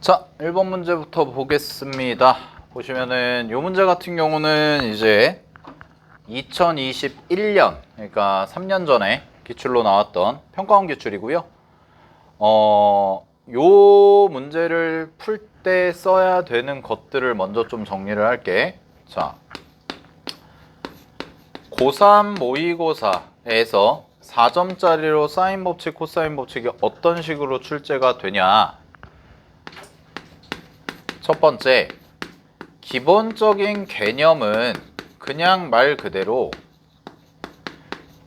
자, 1번 문제부터 보겠습니다. 보시면은 이 문제 같은 경우는 이제 2021년, 그러니까 3년 전에 기출로 나왔던 평가원 기출이고요. 요 문제를 풀 때 써야 되는 것들을 먼저 좀 정리를 할게. 자, 고3 모의고사에서 4점짜리로 사인 법칙, 코사인 법칙이 어떤 식으로 출제가 되냐. 첫 번째, 기본적인 개념은 그냥 말 그대로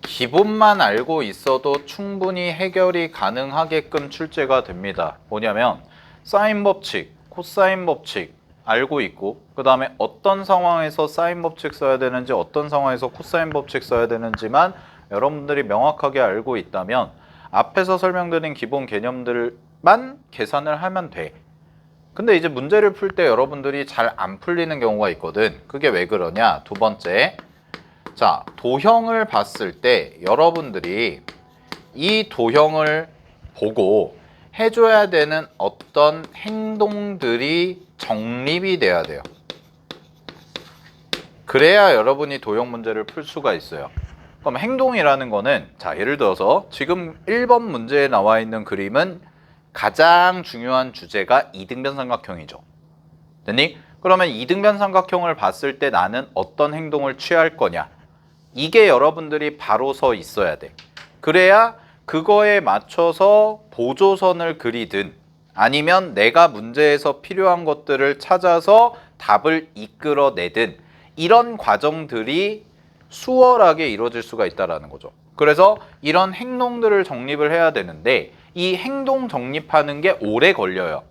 기본만 알고 있어도 충분히 해결이 가능하게끔 출제가 됩니다. 뭐냐면 사인 법칙, 코사인 법칙 알고 있고, 그 다음에 어떤 상황에서 사인 법칙 써야 되는지, 어떤 상황에서 코사인 법칙 써야 되는지만 여러분들이 명확하게 알고 있다면 앞에서 설명드린 기본 개념들만 계산을 하면 돼. 근데 이제 문제를 풀 때 여러분들이 잘 안 풀리는 경우가 있거든. 그게 왜 그러냐? 두 번째, 자, 도형을 봤을 때 여러분들이 이 도형을 보고 해줘야 되는 어떤 행동들이 정립이 돼야 돼요. 그래야 여러분이 도형 문제를 풀 수가 있어요. 그럼 행동이라는 거는, 자, 예를 들어서 지금 1번 문제에 나와 있는 그림은 가장 중요한 주제가 이등변 삼각형이죠. 됐니? 그러면 이등변 삼각형을 봤을 때 나는 어떤 행동을 취할 거냐? 이게 여러분들이 바로 서 있어야 돼. 그래야 그거에 맞춰서 보조선을 그리든 아니면 내가 문제에서 필요한 것들을 찾아서 답을 이끌어내든 이런 과정들이 수월하게 이루어질 수가 있다는 거죠. 그래서 이런 행동들을 정립을 해야 되는데 이 행동 정립하는 게 오래 걸려요.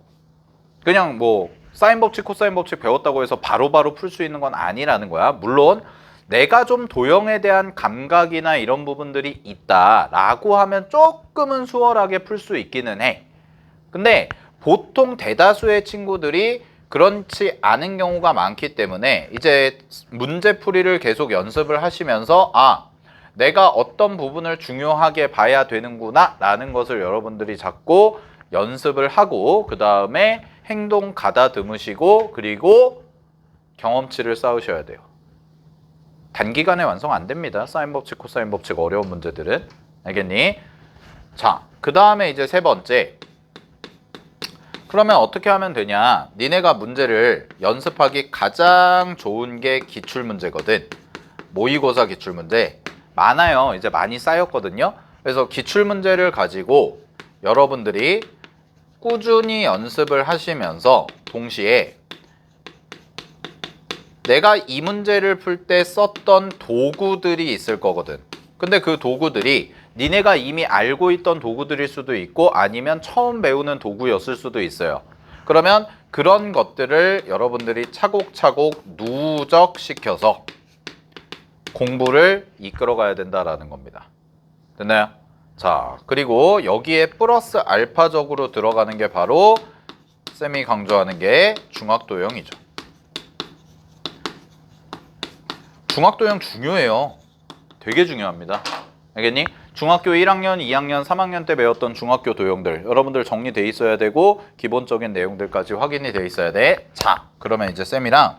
그냥 뭐 사인 법칙, 코사인 법칙 배웠다고 해서 바로바로 풀 수 있는 건 아니라는 거야. 물론 내가 좀 도형에 대한 감각이나 이런 부분들이 있다라고 하면 조금은 수월하게 풀 수 있기는 해. 근데 보통 대다수의 친구들이 그렇지 않은 경우가 많기 때문에 이제 문제풀이를 계속 연습을 하시면서 내가 어떤 부분을 중요하게 봐야 되는구나 라는 것을 여러분들이 자꾸 연습을 하고 그 다음에 행동 가다듬으시고 그리고 경험치를 쌓으셔야 돼요. 단기간에 완성 안 됩니다. 사인 법칙, 코사인 법칙 어려운 문제들은. 알겠니? 자, 그 다음에 이제 세 번째. 그러면 어떻게 하면 되냐? 니네가 문제를 연습하기 가장 좋은 게 기출문제거든. 모의고사 기출문제. 많아요. 이제 많이 쌓였거든요. 그래서 기출문제를 가지고 여러분들이 꾸준히 연습을 하시면서 동시에 내가 이 문제를 풀 때 썼던 도구들이 있을 거거든. 근데 그 도구들이 니네가 이미 알고 있던 도구들일 수도 있고 아니면 처음 배우는 도구였을 수도 있어요. 그러면 그런 것들을 여러분들이 차곡차곡 누적시켜서 공부를 이끌어 가야 된다라는 겁니다. 됐나요? 자, 그리고 여기에 플러스 알파적으로 들어가는 게 바로 쌤이 강조하는 게 중학도형이죠. 중학도형 중요해요. 되게 중요합니다. 알겠니? 중학교 1학년, 2학년, 3학년 때 배웠던 중학교 도형들 여러분들 정리돼 있어야 되고 기본적인 내용들까지 확인이 돼 있어야 돼. 자, 그러면 이제 쌤이랑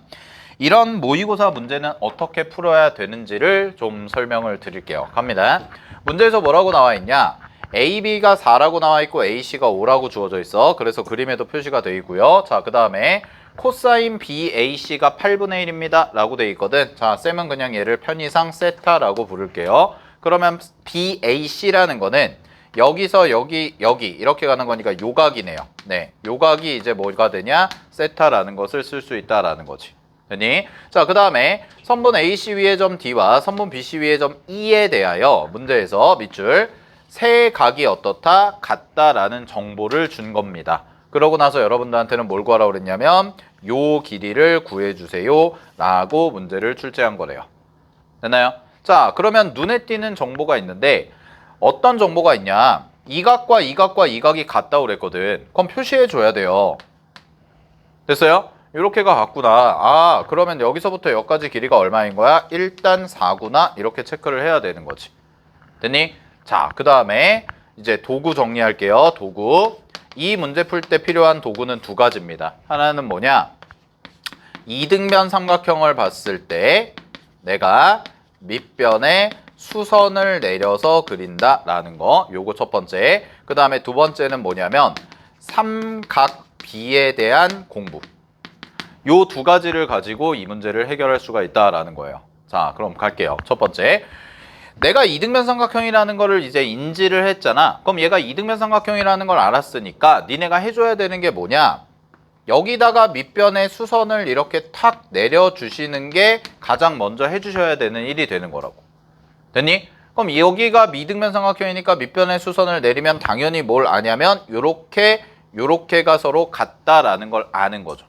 이런 모의고사 문제는 어떻게 풀어야 되는지를 좀 설명을 드릴게요. 갑니다. 문제에서 뭐라고 나와 있냐? A, B가 4라고 나와 있고 A, C가 5라고 주어져 있어. 그래서 그림에도 표시가 되어 있고요. 자, 그 다음에 코사인 BAC가 8분의 1입니다. 라고 되어 있거든. 자, 쌤은 그냥 얘를 편의상 세타라고 부를게요. 그러면 BAC라는 거는 여기서 여기 이렇게 가는 거니까 요각이네요. 네, 요각이 이제 뭐가 되냐? 세타라는 것을 쓸 수 있다라는 거지. 되니? 자, 그 다음에 선분 AC 위의 점 D와 선분 BC 위의 점 E에 대하여 문제에서 밑줄 세 각이 어떻다? 같다라는 정보를 준 겁니다. 그러고 나서 여러분들한테는 뭘 구하라고 그랬냐면 요 길이를 구해주세요 라고 문제를 출제한 거래요. 됐나요? 자, 그러면 눈에 띄는 정보가 있는데 어떤 정보가 있냐? 이 각과 이 각과 이 각이 같다고 그랬거든. 그럼 표시해 줘야 돼요. 됐어요? 이렇게가 같구나. 그러면 여기서부터 여기까지 길이가 얼마인 거야? 일단 4구나. 이렇게 체크를 해야 되는 거지. 됐니? 자, 그 다음에 이제 도구 정리할게요. 도구. 이 문제 풀 때 필요한 도구는 두 가지입니다. 하나는 뭐냐? 이등변 삼각형을 봤을 때 내가 밑변에 수선을 내려서 그린다라는 거. 요거 첫 번째. 그 다음에 두 번째는 뭐냐면 삼각비에 대한 공부. 요 두 가지를 가지고 이 문제를 해결할 수가 있다라는 거예요. 자, 그럼 갈게요. 첫 번째. 내가 이등변 삼각형이라는 거를 이제 인지를 했잖아. 그럼 얘가 이등변 삼각형이라는 걸 알았으니까 니네가 해줘야 되는 게 뭐냐? 여기다가 밑변에 수선을 이렇게 탁 내려주시는 게 가장 먼저 해주셔야 되는 일이 되는 거라고. 됐니? 그럼 여기가 미등변 삼각형이니까 밑변에 수선을 내리면 당연히 뭘 아냐면 요렇게가 서로 같다라는 걸 아는 거죠.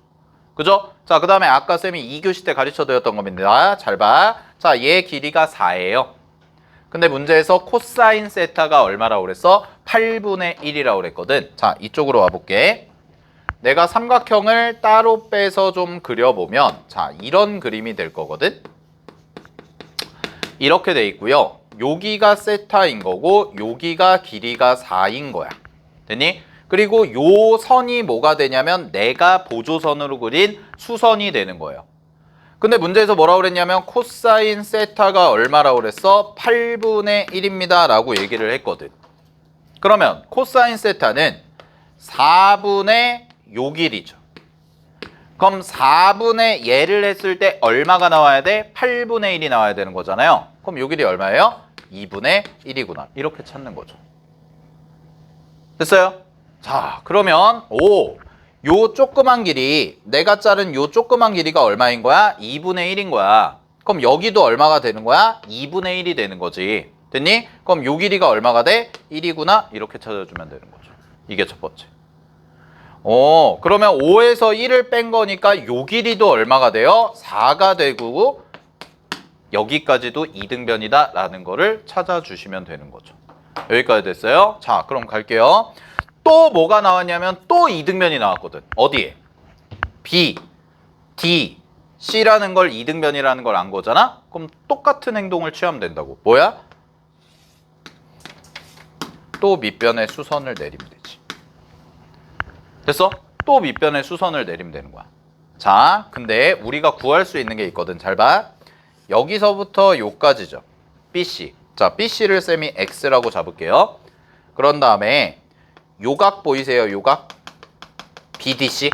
그죠? 자, 그 다음에 아까 쌤이 2교시 때 가르쳐 드렸던 겁니다. 잘 봐. 자, 얘 길이가 4예요. 근데 문제에서 코사인 세타가 얼마라고 그랬어? 8분의 1이라고 그랬거든. 자, 이쪽으로 와볼게. 내가 삼각형을 따로 빼서 좀 그려보면 자, 이런 그림이 될 거거든. 이렇게 돼 있고요. 여기가 세타인 거고 여기가 길이가 4인 거야. 됐니? 그리고 요 선이 뭐가 되냐면 내가 보조선으로 그린 수선이 되는 거예요. 근데 문제에서 뭐라고 그랬냐면 코사인 세타가 얼마라고 그랬어? 8분의 1입니다 라고 얘기를 했거든. 그러면 코사인 세타는 4분의 요 길이죠. 그럼 4분의 얘를 했을 때 얼마가 나와야 돼? 8분의 1이 나와야 되는 거잖아요. 그럼 요 길이 얼마예요? 2분의 1이구나. 이렇게 찾는 거죠. 됐어요? 자, 그러면 요 조그만 길이 내가 자른 요 조그만 길이가 얼마인 거야? 2분의 1인 거야. 그럼 여기도 얼마가 되는 거야? 2분의 1이 되는 거지. 됐니? 그럼 요 길이가 얼마가 돼? 1이구나. 이렇게 찾아주면 되는 거죠. 이게 첫 번째. 그러면 5에서 1을 뺀 거니까 요 길이도 얼마가 돼요? 4가 되고 여기까지도 이등변이다 라는 거를 찾아주시면 되는 거죠. 여기까지 됐어요? 자, 그럼 갈게요. 또 뭐가 나왔냐면 또 이등변이 나왔거든. 어디에? B, D, C라는 걸 이등변이라는 걸 안 거잖아? 그럼 똑같은 행동을 취하면 된다고. 뭐야? 또 밑변에 수선을 내리면 되지. 됐어? 또 밑변에 수선을 내리면 되는 거야. 자, 근데 우리가 구할 수 있는 게 있거든. 잘 봐. 여기서부터 요까지죠. BC. 자, BC를 쌤이 X라고 잡을게요. 그런 다음에 요각 보이세요? 요각? BDC?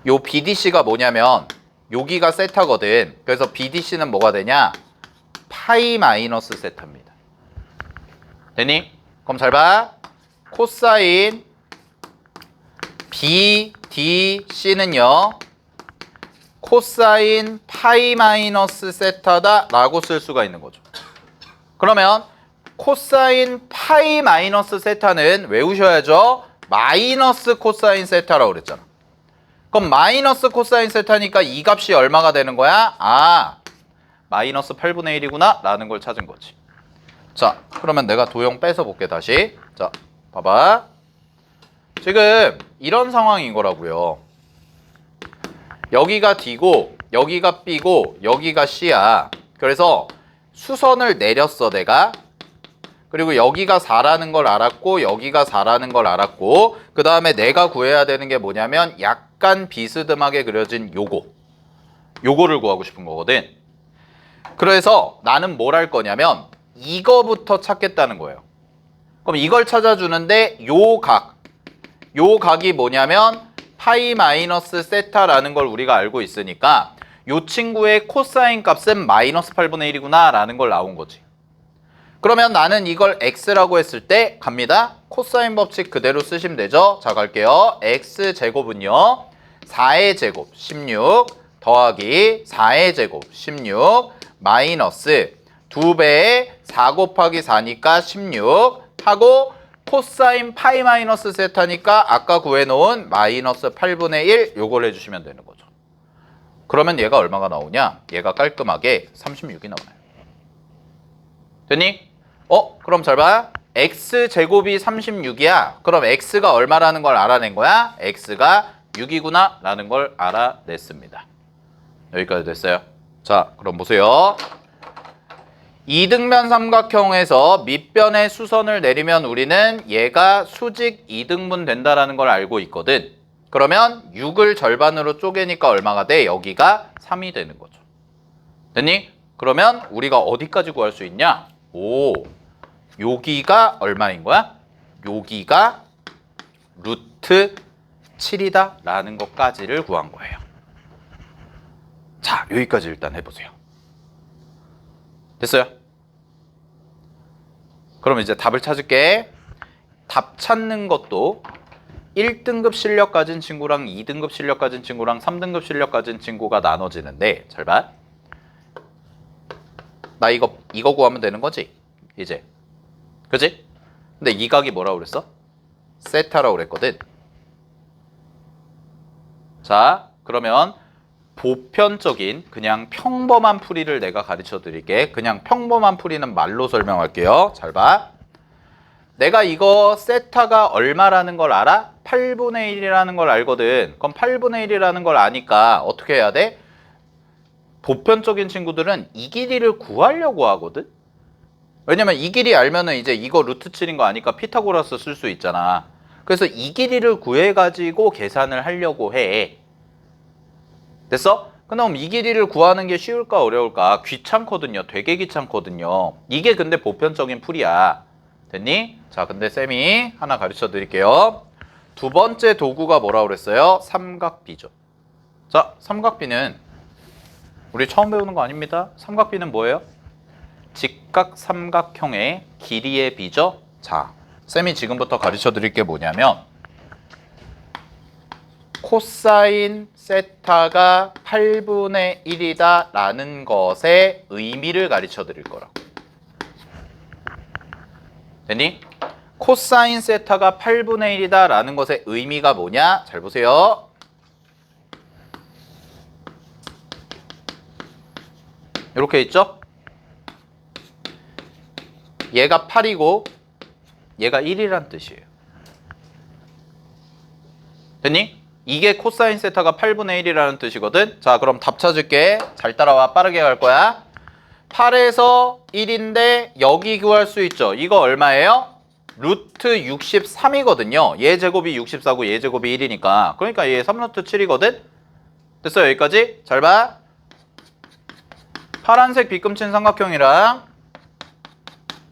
요 BDC가 뭐냐면 여기가 세타거든. 그래서 BDC는 뭐가 되냐? 파이 마이너스 세타입니다. 됐니? 그럼 잘 봐. 코사인 BDC는요. 코사인 파이 마이너스 세타다 라고 쓸 수가 있는 거죠. 그러면 코사인 파이 마이너스 세타는 외우셔야죠. 마이너스 코사인 세타라고 그랬잖아. 그럼 마이너스 코사인 세타니까 이 값이 얼마가 되는 거야? 아, 마이너스 8분의 1이구나 라는 걸 찾은 거지. 자, 그러면 내가 도형 빼서 볼게 다시. 자, 봐봐. 지금 이런 상황인 거라고요. 여기가 D고 여기가 B고 여기가 C야. 그래서 수선을 내렸어 내가. 그리고 여기가 4라는 걸 알았고 여기가 4라는 걸 알았고 그 다음에 내가 구해야 되는 게 뭐냐면 약간 비스듬하게 그려진 요거를 구하고 싶은 거거든. 그래서 나는 뭘 할 거냐면 이거부터 찾겠다는 거예요. 그럼 이걸 찾아주는데 요 각이 뭐냐면 파이 마이너스 세타라는 걸 우리가 알고 있으니까 요 친구의 코사인 값은 마이너스 8분의 1이구나 라는 걸 나온 거지. 그러면 나는 이걸 x라고 했을 때 갑니다. 코사인 법칙 그대로 쓰시면 되죠. 자, 갈게요. x제곱은요. 4의 제곱 16 더하기 4의 제곱 16 마이너스 2배의 4 곱하기 4니까 16 하고 코사인 파이 마이너스 세타니까 아까 구해놓은 마이너스 8분의 1 요걸 해주시면 되는 거죠. 그러면 얘가 얼마가 나오냐? 얘가 깔끔하게 36이 나와요. 됐니? 그럼 잘 봐. x제곱이 36이야. 그럼 x가 얼마라는 걸 알아낸 거야? x가 6이구나 라는 걸 알아냈습니다. 여기까지 됐어요. 자, 그럼 보세요. 이등변 삼각형에서 밑변에 수선을 내리면 우리는 얘가 수직 2등분 된다라는 걸 알고 있거든. 그러면 6을 절반으로 쪼개니까 얼마가 돼? 여기가 3이 되는 거죠. 됐니? 그러면 우리가 어디까지 구할 수 있냐? 오, 여기가 얼마인 거야? 여기가 루트 7이다 라는 것까지를 구한 거예요. 자, 여기까지 일단 해보세요. 됐어요? 그럼 이제 답을 찾을게. 답 찾는 것도 1등급 실력 가진 친구랑 2등급 실력 가진 친구랑 3등급 실력 가진 친구가 나눠지는데, 잘 봐. 나 이거 구하면 되는 거지? 이제. 그지? 근데 이 각이 뭐라고 그랬어? 세타라고 그랬거든. 자, 그러면 보편적인 그냥 평범한 풀이를 내가 가르쳐 드릴게. 그냥 평범한 풀이는 말로 설명할게요. 잘 봐. 내가 이거 세타가 얼마라는 걸 알아? 8분의 1이라는 걸 알거든. 그럼 8분의 1이라는 걸 아니까 어떻게 해야 돼? 보편적인 친구들은 이 길이를 구하려고 하거든. 왜냐면 이 길이 알면은 이제 이거 루트 7인 거 아니까 피타고라스 쓸 수 있잖아. 그래서 이 길이를 구해가지고 계산을 하려고 해. 됐어? 그럼 이 길이를 구하는 게 쉬울까 어려울까? 귀찮거든요. 되게 귀찮거든요. 이게 근데 보편적인 풀이야. 됐니? 자, 근데 쌤이 하나 가르쳐 드릴게요. 두 번째 도구가 뭐라고 그랬어요? 삼각비죠. 자, 삼각비는 우리 처음 배우는 거 아닙니다. 삼각비는 뭐예요? 직각 삼각형의 길이의 비죠. 자, 쌤이 지금부터 가르쳐 드릴 게 뭐냐면 코사인 세타가 8분의 1이다 라는 것의 의미를 가르쳐 드릴 거라고. 됐니? 코사인 세타가 8분의 1이다 라는 것의 의미가 뭐냐? 잘 보세요. 이렇게 있죠? 얘가 8이고 얘가 1이란 뜻이에요. 됐니? 이게 코사인 세타가 8분의 1이라는 뜻이거든. 자, 그럼 답 찾을게. 잘 따라와. 빠르게 갈 거야. 8에서 1인데 여기 구할 수 있죠. 이거 얼마예요? 루트 63이거든요. 얘 제곱이 64고 얘 제곱이 1이니까. 그러니까 얘 3루트 7이거든. 됐어요? 여기까지? 잘 봐. 파란색 빗금친 삼각형이랑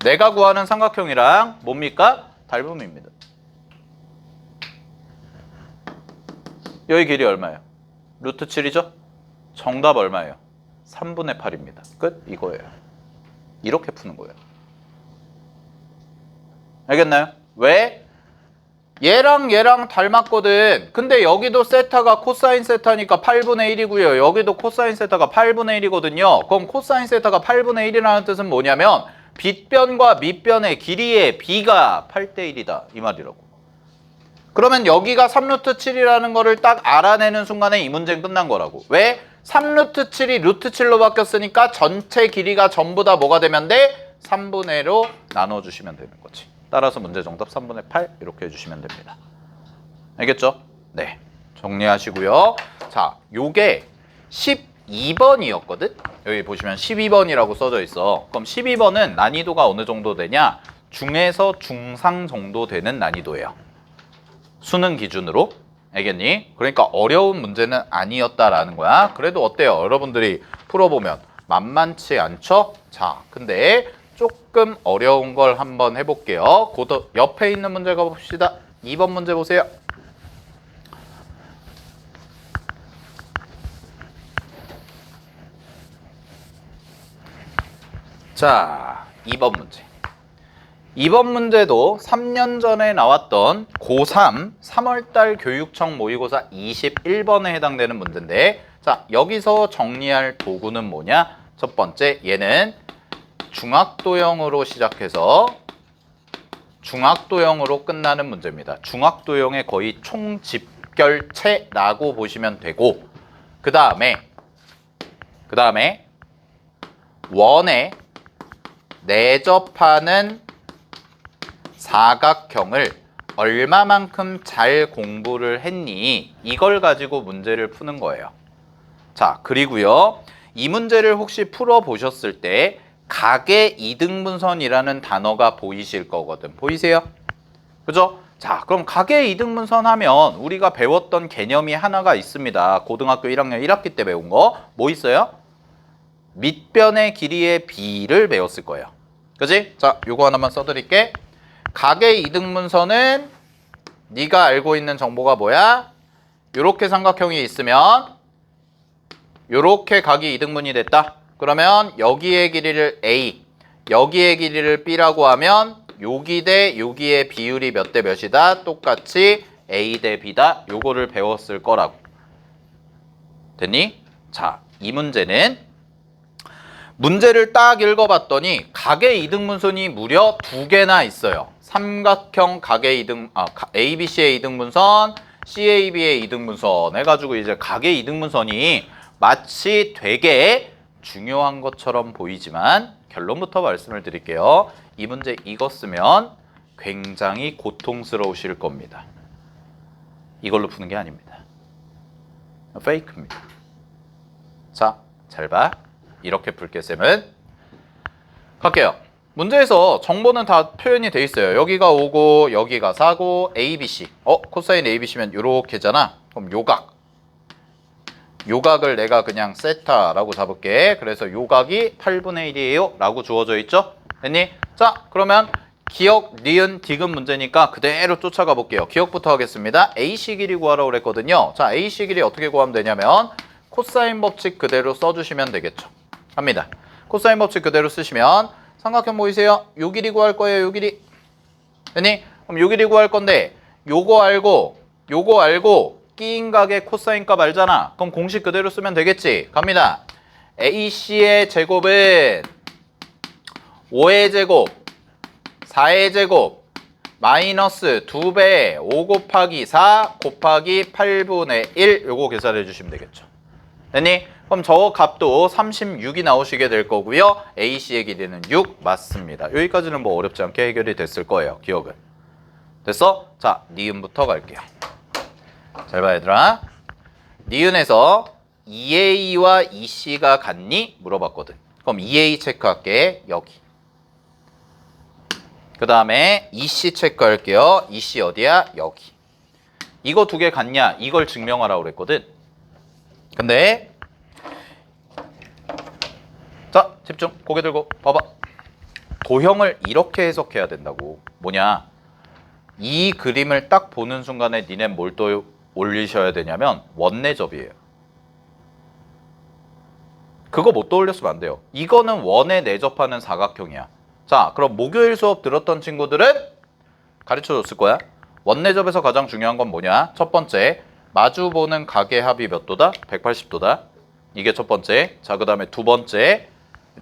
내가 구하는 삼각형이랑 뭡니까? 닮음입니다. 여기 길이 얼마예요? 루트 7이죠? 정답 얼마예요? 3분의 8입니다. 끝? 이거예요. 이렇게 푸는 거예요. 알겠나요? 왜? 얘랑 얘랑 닮았거든. 근데 여기도 세타가 코사인 세타니까 8분의 1이고요. 여기도 코사인 세타가 8분의 1이거든요. 그럼 코사인 세타가 8분의 1이라는 뜻은 뭐냐면 빗변과 밑변의 길이의 비가 8대 1이다. 이 말이라고. 그러면 여기가 3루트 7이라는 거를 딱 알아내는 순간에 이 문제는 끝난 거라고. 왜? 3루트 7이 루트 7로 바뀌었으니까 전체 길이가 전부 다 뭐가 되면 돼? 3분의 1로 나눠주시면 되는 거지. 따라서 문제 정답 3분의 8 이렇게 해주시면 됩니다. 알겠죠? 네. 정리하시고요. 자, 요게 12번이었거든? 여기 보시면 12번이라고 써져 있어. 그럼 12번은 난이도가 어느 정도 되냐? 중에서 중상 정도 되는 난이도예요. 수능 기준으로. 알겠니? 그러니까 어려운 문제는 아니었다라는 거야. 그래도 어때요? 여러분들이 풀어보면 만만치 않죠? 자, 근데 조금 어려운 걸 한번 해볼게요. 그 옆에 있는 문제 가봅시다. 2번 문제 보세요. 자, 2번 문제. 2번 문제도 3년 전에 나왔던 고3 3월달 교육청 모의고사 21번에 해당되는 문제인데, 자, 여기서 정리할 도구는 뭐냐? 첫 번째, 얘는 중학도형으로 시작해서 중학도형으로 끝나는 문제입니다. 중학도형의 거의 총집결체라고 보시면 되고, 그 다음에 원에 내접하는 사각형을 얼마만큼 잘 공부를 했니? 이걸 가지고 문제를 푸는 거예요. 자, 그리고요. 이 문제를 혹시 풀어보셨을 때 각의 이등분선이라는 단어가 보이실 거거든. 보이세요? 그죠? 자, 그럼 각의 이등분선 하면 우리가 배웠던 개념이 하나가 있습니다. 고등학교 1학년 1학기 때 배운 거. 뭐 있어요? 밑변의 길이의 비를 배웠을 거예요. 그지? 자, 요거 하나만 써드릴게. 각의 이등분선은 네가 알고 있는 정보가 뭐야? 요렇게 삼각형이 있으면 요렇게 각이 이등분이 됐다. 그러면 여기의 길이를 A, 여기의 길이를 B라고 하면 여기 대 여기의 비율이 몇 대 몇이다? 똑같이 A 대 B다. 요거를 배웠을 거라고. 됐니? 자, 이 문제는 문제를 딱 읽어봤더니 각의 이등분선이 무려 2개나 있어요. 삼각형 각의 ABC의 이등분선, CAB의 이등분선 해가지고 이제 각의 이등분선이 마치 되게 중요한 것처럼 보이지만 결론부터 말씀을 드릴게요. 이 문제 이거 쓰면 굉장히 고통스러우실 겁니다. 이걸로 푸는 게 아닙니다. 페이크입니다. 자, 잘 봐. 이렇게 풀게 쌤은. 갈게요. 문제에서 정보는 다 표현이 돼 있어요. 여기가 5고 여기가 4고 ABC. 코사인 ABC면 요렇게잖아. 그럼 요각을 내가 그냥 세타라고 잡을게. 그래서 요각이 8분의 1이에요 라고 주어져 있죠. 됐니? 자, 그러면 기억, 니은, 디귿 문제니까 그대로 쫓아가 볼게요. 기억부터 하겠습니다. AC 길이 구하라고 그랬거든요. 자, AC 길이 어떻게 구하면 되냐면 코사인 법칙 그대로 써주시면 되겠죠. 갑니다. 코사인 법칙 그대로 쓰시면 삼각형 보이세요? 요 길이 구할 거예요. 요 길이. 됐니? 그럼 요 길이 구할 건데 요거 알고 끼인 각의 코사인 값 알잖아. 그럼 공식 그대로 쓰면 되겠지. 갑니다. AC의 제곱은 5의 제곱, 4의 제곱, 마이너스 2배 5 곱하기 4 곱하기 8분의 1 요거 계산해 주시면 되겠죠. 됐니? 그럼 저 값도 36이 나오시게 될 거고요. AC의 길이는 6 맞습니다. 여기까지는 뭐 어렵지 않게 해결이 됐을 거예요. 기억은. 됐어? 자, 니은부터 갈게요. 잘 봐 얘들아. 니은에서 2A와 2C가 같니? 물어봤거든. 그럼 2A 체크할게. 여기. 그 다음에 2C 체크할게요. 2C 어디야? 여기. 이거 두 개 같냐? 이걸 증명하라고 그랬거든. 근데 자, 집중. 고개 들고 봐봐. 도형을 이렇게 해석해야 된다고. 뭐냐? 이 그림을 딱 보는 순간에 니네 뭘 또 올리셔야 되냐면 원내접이에요. 그거 못 떠올렸으면 안 돼요. 이거는 원에 내접하는 사각형이야. 자, 그럼 목요일 수업 들었던 친구들은 가르쳐줬을 거야. 원내접에서 가장 중요한 건 뭐냐? 첫 번째, 마주보는 각의 합이 몇 도다? 180도다. 이게 첫 번째. 자, 그 다음에 두 번째,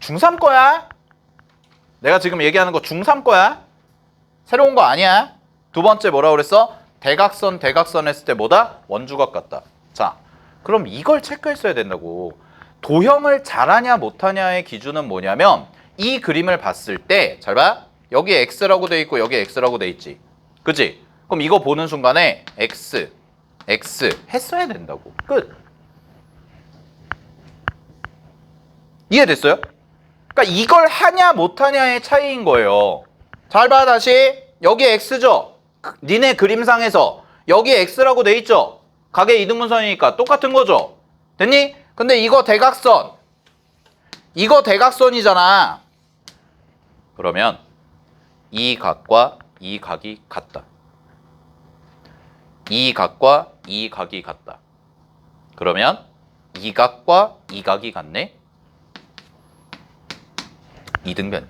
중3 거야. 내가 지금 얘기하는 거 중3 거야. 새로운 거 아니야. 두 번째 뭐라고 그랬어? 대각선 했을 때 뭐다? 원주각 같다. 자, 그럼 이걸 체크했어야 된다고. 도형을 잘하냐 못하냐의 기준은 뭐냐면 이 그림을 봤을 때 잘 봐. 여기 X라고 돼 있고 여기 X라고 돼 있지. 그치? 그럼 이거 보는 순간에 X 했어야 된다고. 끝. 이해됐어요? 그러니까 이걸 하냐 못하냐의 차이인 거예요. 잘 봐 다시. 여기 X죠? 니네 그림상에서 여기 X라고 돼 있죠? 각의 이등분선이니까 똑같은 거죠? 됐니? 근데 이거 대각선이잖아. 그러면 이 각과 이 각이 같다. 이 각과 이 각이 같다. 그러면 이 각과 이 각이 같네? 이등변.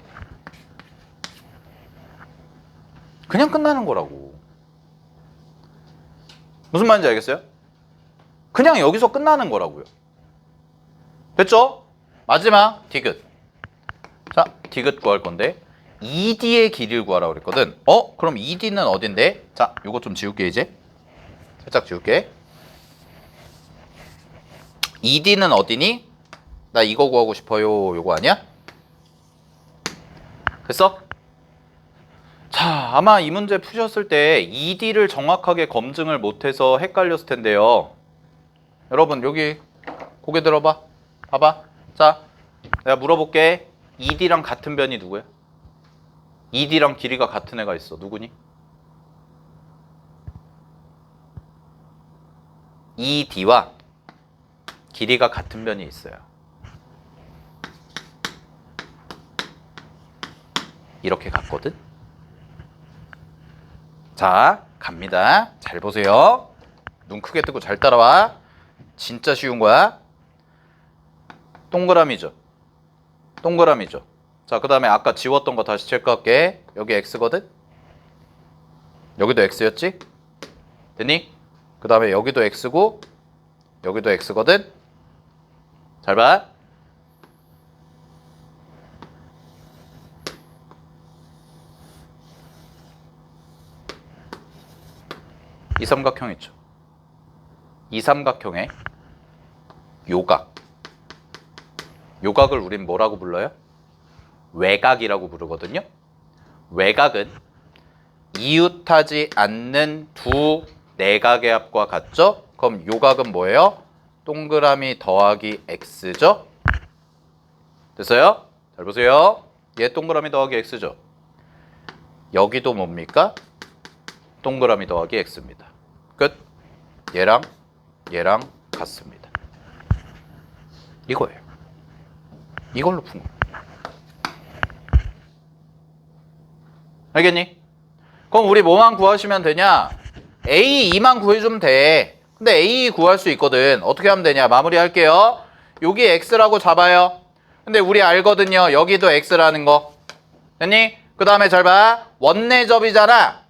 그냥 끝나는 거라고. 무슨 말인지 알겠어요? 그냥 여기서 끝나는 거라고요. 됐죠? 마지막 디귿. 자, 디귿 구할 건데 ED의 길이를 구하라고 그랬거든. 그럼 ED는 어딘데? 자, 요거 좀 지울게 이제. 살짝 지울게. ED는 어디니? 나 이거 구하고 싶어요. 요거 아니야? 됐어? 자, 아마 이 문제 푸셨을 때 ED를 정확하게 검증을 못해서 헷갈렸을 텐데요. 여러분 여기 고개 들어봐. 봐봐. 자, 내가 물어볼게. ED랑 같은 변이 누구야? ED랑 길이가 같은 애가 있어. 누구니? ED와 길이가 같은 변이 있어요. 이렇게 갔거든. 자, 갑니다. 잘 보세요. 눈 크게 뜨고 잘 따라와. 진짜 쉬운 거야. 동그라미죠. 동그라미죠. 자, 그 다음에 아까 지웠던 거 다시 체크할게. 여기 X거든? 여기도 X였지? 됐니? 그 다음에 여기도 X고 여기도 X거든? 잘 봐. 이 삼각형 있죠? 이 삼각형의 요각. 요각을 우린 뭐라고 불러요? 외곽이라고 부르거든요. 외곽은 이웃하지 않는 두 내각의 합과 같죠? 그럼 요각은 뭐예요? 동그라미 더하기 X죠? 됐어요? 잘 보세요. 얘 동그라미 더하기 X죠? 여기도 뭡니까? 동그라미 더하기 X입니다. 끝. 얘랑 같습니다. 이거예요. 이걸로 푼 거. 알겠니? 그럼 우리 뭐만 구하시면 되냐? A2만 구해주면 돼. 근데 A 구할 수 있거든. 어떻게 하면 되냐? 마무리할게요. 여기 X라고 잡아요. 근데 우리 알거든요. 여기도 X라는 거. 됐니? 그 다음에 잘 봐. 원내접이잖아.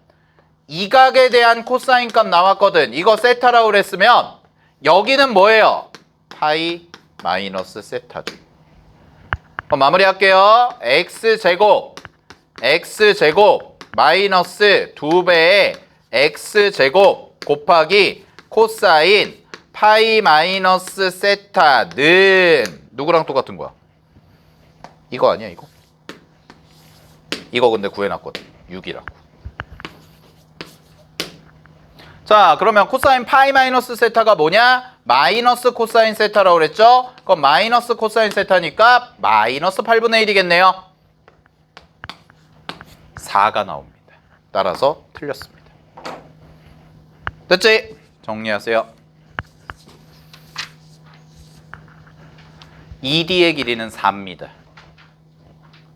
이 각에 대한 코사인 값 나왔거든. 이거 세타라고 그랬으면 여기는 뭐예요? 파이 마이너스 세타죠. 그럼 마무리할게요. X제곱 마이너스 2배의 X제곱 곱하기 코사인 파이 마이너스 세타는 누구랑 똑같은 거야? 이거 아니야 이거? 이거 근데 구해놨거든. 6이라고. 자, 그러면 코사인 파이 마이너스 세타가 뭐냐? 마이너스 코사인 세타라고 그랬죠? 그럼 마이너스 코사인 세타니까 마이너스 8분의 1이겠네요. 4가 나옵니다. 따라서 틀렸습니다. 됐지? 정리하세요. ED의 길이는 4입니다.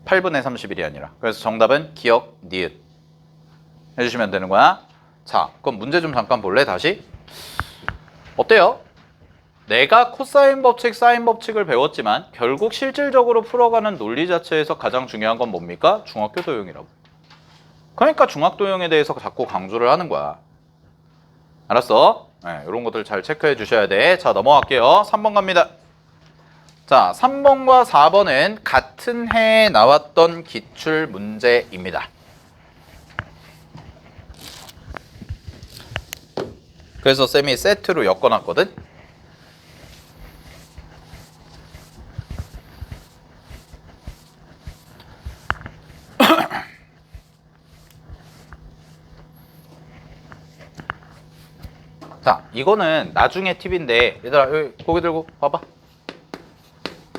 8분의 31이 아니라. 그래서 정답은 기억, 니은 해주시면 되는 거야. 자, 그럼 문제 좀 잠깐 볼래? 다시. 어때요? 내가 코사인 법칙, 사인 법칙을 배웠지만 결국 실질적으로 풀어가는 논리 자체에서 가장 중요한 건 뭡니까? 중학교 도형이라고. 그러니까 중학도형에 대해서 자꾸 강조를 하는 거야. 알았어? 네, 이런 것들 잘 체크해 주셔야 돼. 자, 넘어갈게요. 3번 갑니다. 자, 3번과 4번은 같은 해에 나왔던 기출 문제입니다. 그래서 쌤이 세트로 엮어놨거든. 자, 이거는 나중에 팁인데 얘들아 여기 고개 들고 봐봐.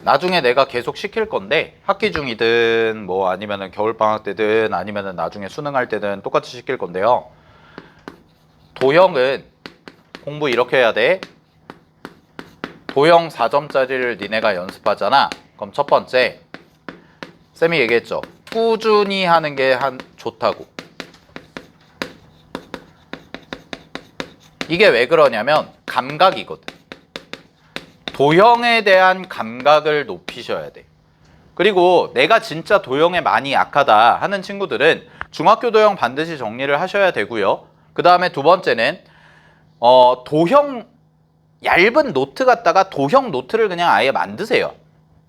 나중에 내가 계속 시킬 건데 학기 중이든 뭐 아니면은 겨울방학 때든 아니면은 나중에 수능할 때든 똑같이 시킬 건데요. 도형은 공부 이렇게 해야 돼. 도형 4점짜리를 니네가 연습하잖아. 그럼 첫 번째 쌤이 얘기했죠. 꾸준히 하는 게 좋다고. 이게 왜 그러냐면 감각이거든. 도형에 대한 감각을 높이셔야 돼. 그리고 내가 진짜 도형에 많이 약하다 하는 친구들은 중학교 도형 반드시 정리를 하셔야 되고요. 그 다음에 두 번째는 도형 얇은 노트 갖다가 도형 노트를 그냥 아예 만드세요.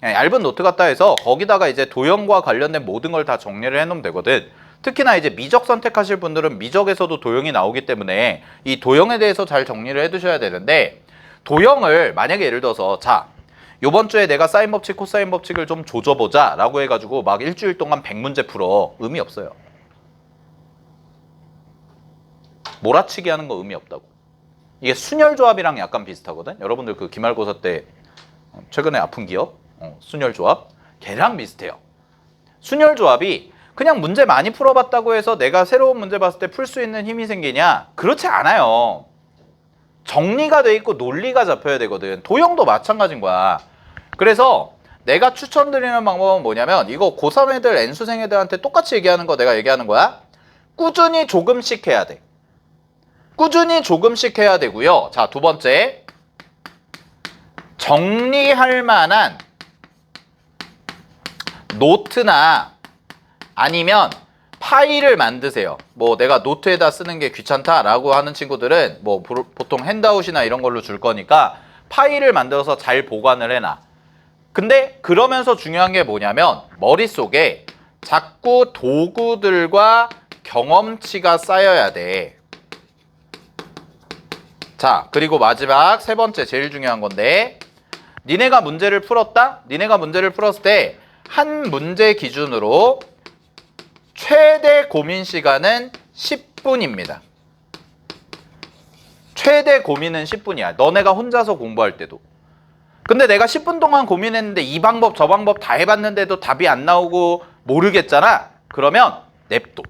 얇은 노트 갖다 해서 거기다가 이제 도형과 관련된 모든 걸 다 정리를 해놓으면 되거든. 특히나 이제 미적 선택하실 분들은 미적에서도 도형이 나오기 때문에 이 도형에 대해서 잘 정리를 해두셔야 되는데, 도형을 만약에 예를 들어서 자 요번 주에 내가 사인 법칙 코사인 법칙을 좀 조져보자 라고 해가지고 막 일주일 동안 100문제 풀어. 의미 없어요. 몰아치기 하는 거 의미 없다고. 이게 순열조합이랑 약간 비슷하거든. 여러분들 그 기말고사 때 최근에 아픈 기억 순열조합 걔랑 비슷해요. 순열 조합이 그냥 문제 많이 풀어봤다고 해서 내가 새로운 문제 봤을 때 풀 수 있는 힘이 생기냐? 그렇지 않아요. 정리가 돼 있고 논리가 잡혀야 되거든. 도형도 마찬가지인 거야. 그래서 내가 추천드리는 방법은 뭐냐면 이거 고3 애들, N수생 애들한테 똑같이 얘기하는 거 내가 얘기하는 거야. 꾸준히 조금씩 해야 돼. 꾸준히 조금씩 해야 되고요. 자, 두 번째. 정리할 만한 노트나 아니면 파일을 만드세요. 뭐 내가 노트에다 쓰는 게 귀찮다라고 하는 친구들은 뭐 보통 핸드아웃이나 이런 걸로 줄 거니까 파일을 만들어서 잘 보관을 해놔. 근데 그러면서 중요한 게 뭐냐면 머릿속에 자꾸 도구들과 경험치가 쌓여야 돼. 자, 그리고 마지막 세 번째 제일 중요한 건데 니네가 문제를 풀었다? 니네가 문제를 풀었을 때 한 문제 기준으로 최대 고민 시간은 10분입니다. 최대 고민은 10분이야. 너네가 혼자서 공부할 때도. 근데 내가 10분 동안 고민했는데 이 방법 저 방법 다 해봤는데도 답이 안 나오고 모르겠잖아. 그러면 냅둬.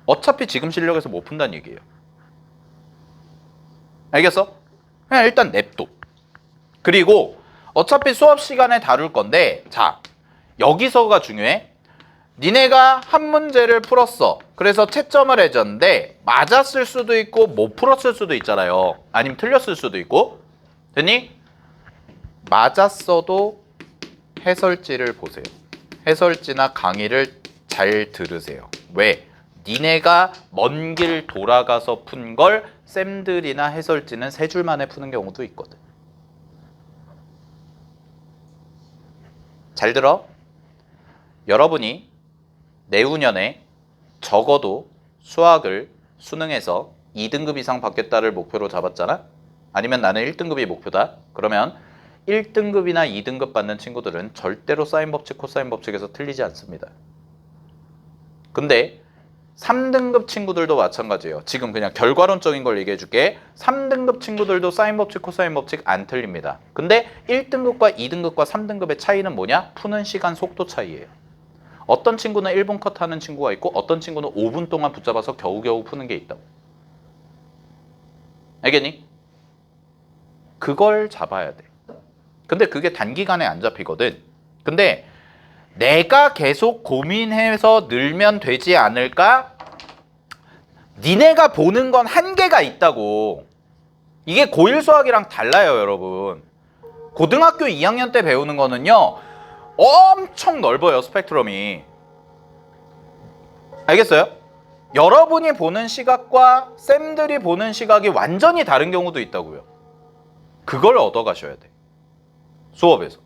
어차피 지금 실력에서 못 푼다는 얘기예요. 알겠어? 그냥 일단 냅둬. 그리고 어차피 수업 시간에 다룰 건데 자, 여기서가 중요해. 니네가 한 문제를 풀었어. 그래서 채점을 해줬는데 맞았을 수도 있고 못 풀었을 수도 있잖아요. 아니면 틀렸을 수도 있고. 됐니? 맞았어도 해설지를 보세요. 해설지나 강의를 잘 들으세요. 왜? 니네가 먼 길 돌아가서 푼 걸 쌤들이나 해설지는 세 줄 만에 푸는 경우도 있거든. 잘 들어. 여러분이 내후년에 적어도 수학을 수능에서 2등급 이상 받겠다를 목표로 잡았잖아? 아니면 나는 1등급이 목표다? 그러면 1등급이나 2등급 받는 친구들은 절대로 사인 법칙, 코사인 법칙에서 틀리지 않습니다. 근데 3등급 친구들도 마찬가지예요. 지금 그냥 결과론적인 걸 얘기해 줄게. 3등급 친구들도 사인 법칙, 코사인 법칙 안 틀립니다. 근데 1등급과 2등급과 3등급의 차이는 뭐냐? 푸는 시간 속도 차이예요. 어떤 친구는 1분 컷 하는 친구가 있고 어떤 친구는 5분 동안 붙잡아서 겨우겨우 푸는 게 있다고. 알겠니? 그걸 잡아야 돼. 근데 그게 단기간에 안 잡히거든. 근데 내가 계속 고민해서 늘면 되지 않을까? 니네가 보는 건 한계가 있다고. 이게 고1 수학이랑 달라요, 여러분. 고등학교 2학년 때 배우는 거는요, 엄청 넓어요, 스펙트럼이. 알겠어요? 여러분이 보는 시각과 쌤들이 보는 시각이 완전히 다른 경우도 있다고요. 그걸 얻어가셔야 돼. 수업에서.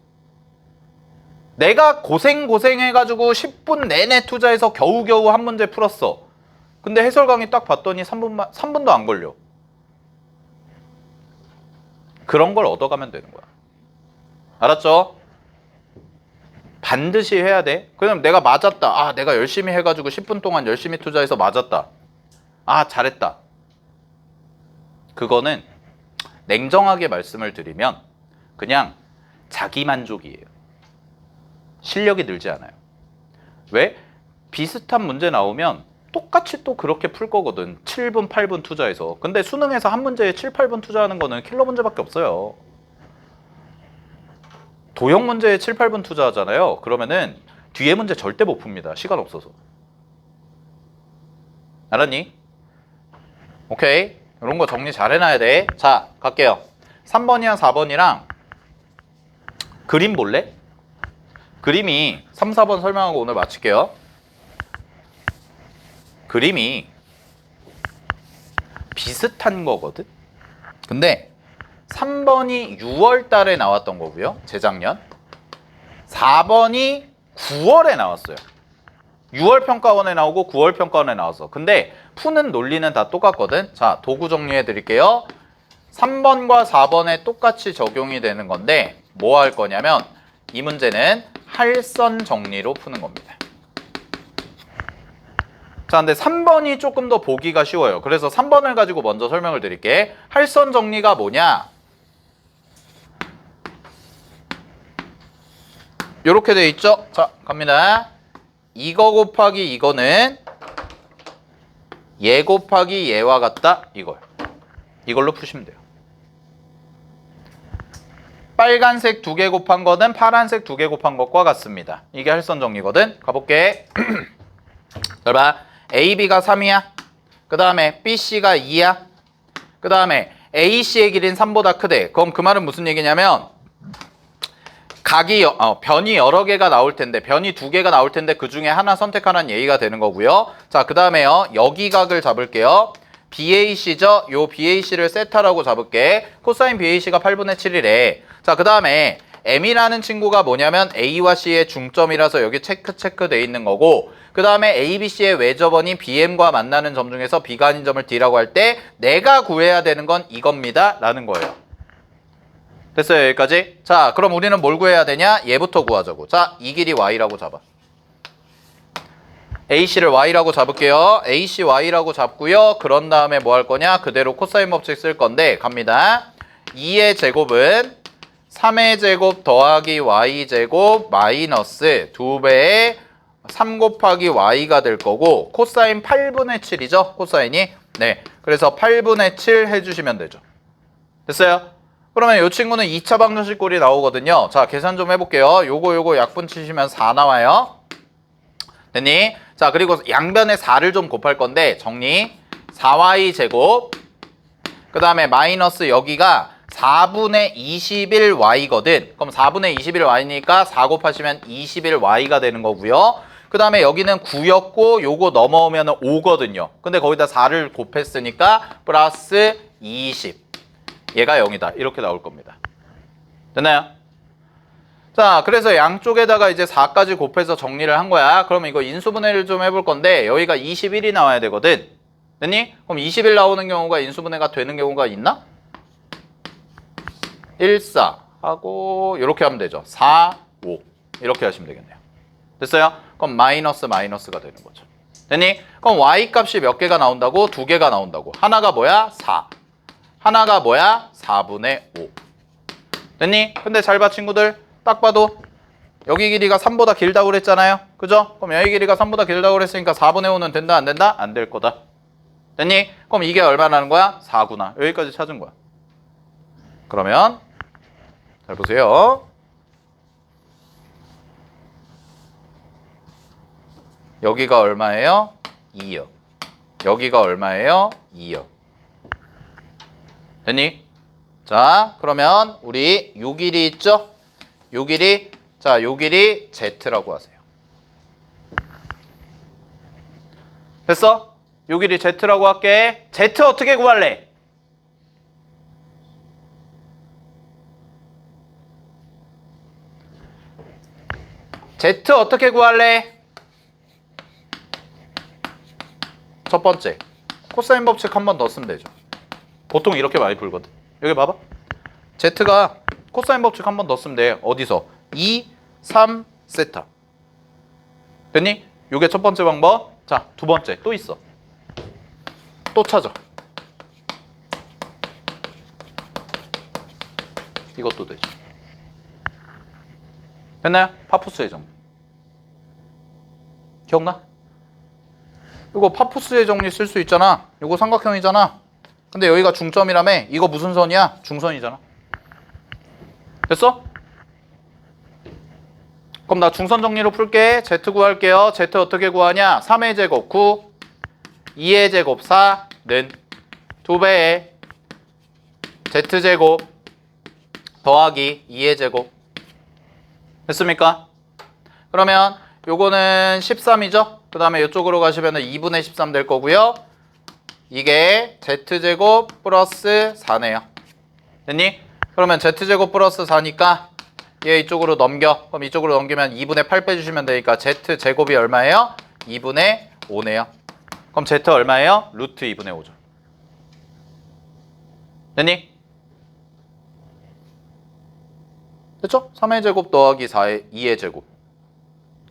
내가 고생해가지고 10분 내내 투자해서 겨우겨우 한 문제 풀었어. 근데 해설 강의 딱 봤더니 3분도 안 걸려. 그런 걸 얻어가면 되는 거야. 알았죠? 반드시 해야 돼. 그럼 내가 맞았다. 아, 내가 열심히 해가지고 10분 동안 열심히 투자해서 맞았다. 아, 잘했다. 그거는 냉정하게 말씀을 드리면 그냥 자기만족이에요. 실력이 늘지 않아요. 왜? 비슷한 문제 나오면 똑같이 또 그렇게 풀 거거든. 7분, 8분 투자해서. 근데 수능에서 한 문제에 7, 8분 투자하는 거는 킬러 문제밖에 없어요. 도형 문제에 7, 8분 투자하잖아요. 그러면은 뒤에 문제 절대 못 풉니다. 시간 없어서. 알았니? 오케이. 이런 거 정리 잘 해놔야 돼. 자, 갈게요. 3번이랑 4번이랑 그림 볼래? 그림이 3, 4번 설명하고 오늘 마칠게요. 그림이 비슷한 거거든? 근데 3번이 6월 달에 나왔던 거고요. 재작년. 4번이 9월에 나왔어요. 6월 평가원에 나오고 9월 평가원에 나왔어. 근데 푸는 논리는 다 똑같거든. 자, 도구 정리해 드릴게요. 3번과 4번에 똑같이 적용이 되는 건데 뭐 할 거냐면 이 문제는 할선 정리로 푸는 겁니다. 자, 근데 3번이 조금 더 보기가 쉬워요. 그래서 3번을 가지고 먼저 설명을 드릴게. 할선 정리가 뭐냐? 요렇게 돼 있죠? 자, 갑니다. 이거 곱하기 이거는 얘 곱하기 얘와 같다 이걸로 푸시면 돼요. 빨간색 2개 곱한 거는 파란색 2개 곱한 것과 같습니다. 이게 할선 정리거든. 가볼게. 잘 봐. AB가 3이야. 그 다음에 BC가 2야. 그 다음에 AC의 길이는 3보다 크대. 그럼 그 말은 무슨 얘기냐면 변이 여러 개가 나올 텐데 변이 2개가 나올 텐데 그 중에 하나 선택하라는 얘기가 되는 거고요. 자, 그 다음에요. 여기 각을 잡을게요. BAC죠? 요 BAC를 세타라고 잡을게. 코사인 BAC가 8분의 7이래. 자, 그 다음에 M이라는 친구가 뭐냐면 A와 C의 중점이라서 여기 체크 돼 있는 거고, 그 다음에 ABC의 외접원이 BM과 만나는 점 중에서 B가 아닌 점을 D라고 할 때 내가 구해야 되는 건 이겁니다 라는 거예요. 됐어요, 여기까지? 자, 그럼 우리는 뭘 구해야 되냐? 얘부터 구하자고. 자, 이 길이 Y라고 잡아. AC를 Y라고 잡을게요. AC Y라고 잡고요. 그런 다음에 뭐 할 거냐? 그대로 코사인 법칙 쓸 건데 갑니다. 2의 제곱은 3의 제곱 더하기 Y제곱 마이너스 2배의 3 곱하기 Y가 될 거고, 코사인 8분의 7이죠? 코사인이. 네, 그래서 8분의 7 해주시면 되죠. 됐어요? 그러면 이 친구는 2차 방정식 꼴이 나오거든요. 자, 계산 좀 해볼게요. 요거 약분 치시면 4 나와요. 됐니? 자, 그리고 양변에 4를 좀 곱할 건데 정리. 4y 제곱 그 다음에 마이너스 여기가 4분의 21y거든. 그럼 4분의 21y니까 4 곱하시면 21y가 되는 거고요. 그 다음에 여기는 9였고 요거 넘어오면 5거든요. 근데 거기다 4를 곱했으니까 플러스 20. 얘가 0이다. 이렇게 나올 겁니다. 됐나요? 자, 그래서 양쪽에다가 이제 4까지 곱해서 정리를 한 거야. 그러면 이거 인수분해를 좀 해볼 건데 여기가 21이 나와야 되거든. 됐니? 그럼 21 나오는 경우가 인수분해가 되는 경우가 있나? 1, 4 하고 이렇게 하면 되죠. 4, 5 이렇게 하시면 되겠네요. 됐어요? 그럼 마이너스가 되는 거죠. 됐니? 그럼 y 값이 몇 개가 나온다고? 2개가 나온다고. 하나가 뭐야? 4. 하나가 뭐야? 4분의 5. 됐니? 근데 잘 봐 친구들. 딱 봐도 여기 길이가 3보다 길다고 그랬잖아요. 그죠? 그럼 여기 길이가 3보다 길다고 그랬으니까 4분의 5는 된다 안 된다? 안 될 거다. 됐니? 그럼 이게 얼마나는 거야? 4구나. 여기까지 찾은 거야. 그러면 잘 보세요. 여기가 얼마예요? 2요. 여기가 얼마예요? 2요. 됐니? 자, 그러면 우리 요 길이 있죠? 요 길이, 자, 요 길이 Z라고 하세요. 됐어? 요 길이 Z라고 할게. Z 어떻게 구할래? Z 어떻게 구할래? 첫 번째, 코사인 법칙 한 번 더 쓰면 되죠. 보통 이렇게 많이 풀거든. 여기 봐봐. Z가 코사인 법칙 한 번 더 쓰면 돼. 어디서? 2, 3, 세타. 됐니? 요게 첫 번째 방법. 자, 두 번째 또 있어. 또 찾아. 이것도 되죠. 됐나요? 파푸스의 정리. 기억나? 이거 파푸스의 정리 쓸 수 있잖아. 이거 삼각형이잖아. 근데 여기가 중점이라며. 이거 무슨 선이야? 중선이잖아. 됐어? 그럼 나 중선 정리로 풀게. Z 구할게요. Z 어떻게 구하냐? 3의 제곱 9, 2의 제곱 4는 2배의 Z제곱 더하기 2의 제곱. 됐습니까? 그러면 요거는 13이죠? 그 다음에 이쪽으로 가시면 2분의 13 될 거고요. 이게 Z제곱 플러스 4네요. 됐니? 그러면 Z제곱 플러스 4니까 얘 이쪽으로 넘겨. 그럼 이쪽으로 넘기면 2분의 8 빼주시면 되니까 Z제곱이 얼마예요? 2분의 5네요. 그럼 Z 얼마예요? 루트 2분의 5죠. 됐니? 됐죠? 3의 제곱 더하기 2의 제곱.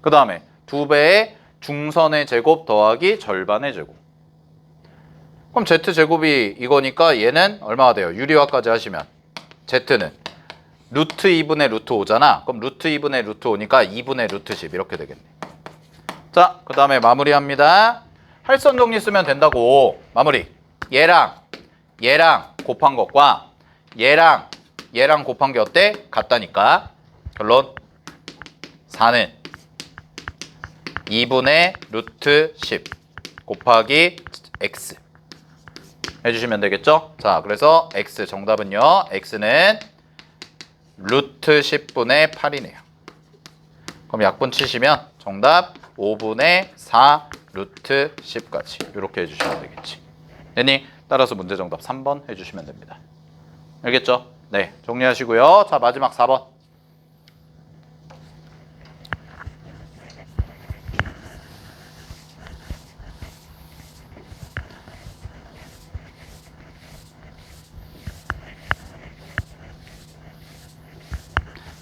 그 다음에 2배의 중선의 제곱 더하기 절반의 제곱. 그럼 Z제곱이 이거니까 얘는 얼마가 돼요? 유리화까지 하시면 Z는 루트 2분의 루트 5잖아. 그럼 루트 2분의 루트 5니까 2분의 루트 10 이렇게 되겠네. 자, 그 다음에 마무리합니다. 할선 정리 쓰면 된다고. 마무리. 얘랑 곱한 것과 얘랑 곱한 게 어때? 같다니까. 결론 4는 2분의 루트 10 곱하기 x 해주시면 되겠죠? 자, 그래서 x 정답은요. x는 루트 10분의 8이네요. 그럼 약분 치시면 정답 5분의 4 루트 10까지 이렇게 해주시면 되겠지. 됐니? 따라서 문제 정답 3번 해주시면 됩니다. 알겠죠? 네, 정리하시고요. 자, 마지막 4번.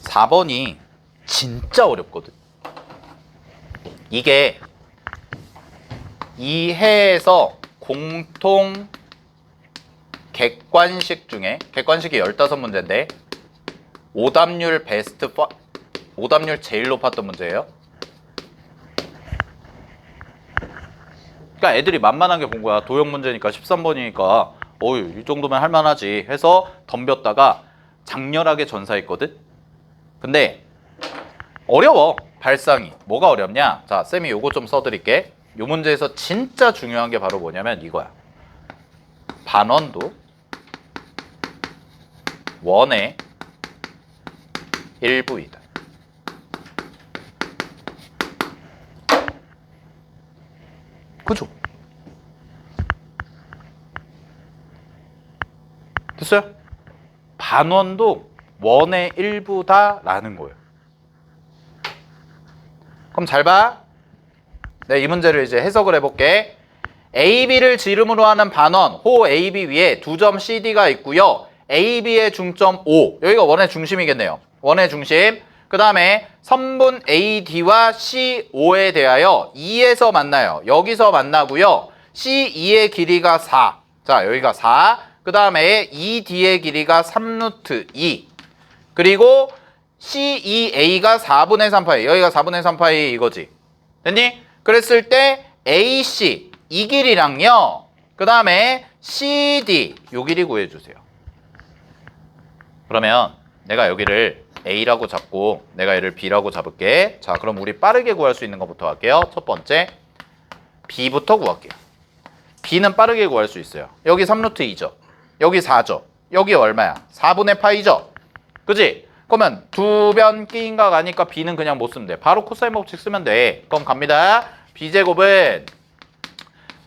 (4번이) 진짜 어렵거든. 이게 이 해에서 공통 객관식 중에 객관식이 15문제인데 오답률 오답률 제일 높았던 문제예요. 그러니까 애들이 만만하게 본 거야. 도형 문제니까 13번이니까 어휴, 이 정도면 할만하지 해서 덤볐다가 장렬하게 전사했거든. 근데 어려워. 발상이. 뭐가 어렵냐? 자, 쌤이 요거 좀 써드릴게. 요 문제에서 진짜 중요한 게 바로 뭐냐면 이거야. 반원도 원의 일부이다. 그죠? 됐어요? 반원도 원의 일부다라는 거예요. 그럼 잘 봐. 네, 이 문제를 이제 해석을 해볼게. AB를 지름으로 하는 반원 호 AB 위에 두 점 CD가 있고요. AB의 중점 O. 여기가 원의 중심이겠네요. 원의 중심. 그 다음에 선분 AD와 CO에 대하여 2에서 만나요. 여기서 만나고요. C2의 길이가 4. 자, 여기가 4. 그 다음에 ED의 길이가 3루트 2. 그리고 CEA가 4분의 3파이. 여기가 4분의 3파이 이거지. 됐니? 그랬을 때 AC 이 길이랑요. 그 다음에 CD 요 길이 구해주세요. 그러면 내가 여기를 A라고 잡고 내가 얘를 B라고 잡을게. 자, 그럼 우리 빠르게 구할 수 있는 것부터 할게요. 첫 번째 B부터 구할게요. B는 빠르게 구할 수 있어요. 여기 3루트 2죠. 여기 4죠. 여기 얼마야? 4분의 파이죠. 그지? 그러면 두 변 끼인가 가니까 B는 그냥 못 쓰면 돼. 바로 코사인 법칙 쓰면 돼. 그럼 갑니다. B제곱은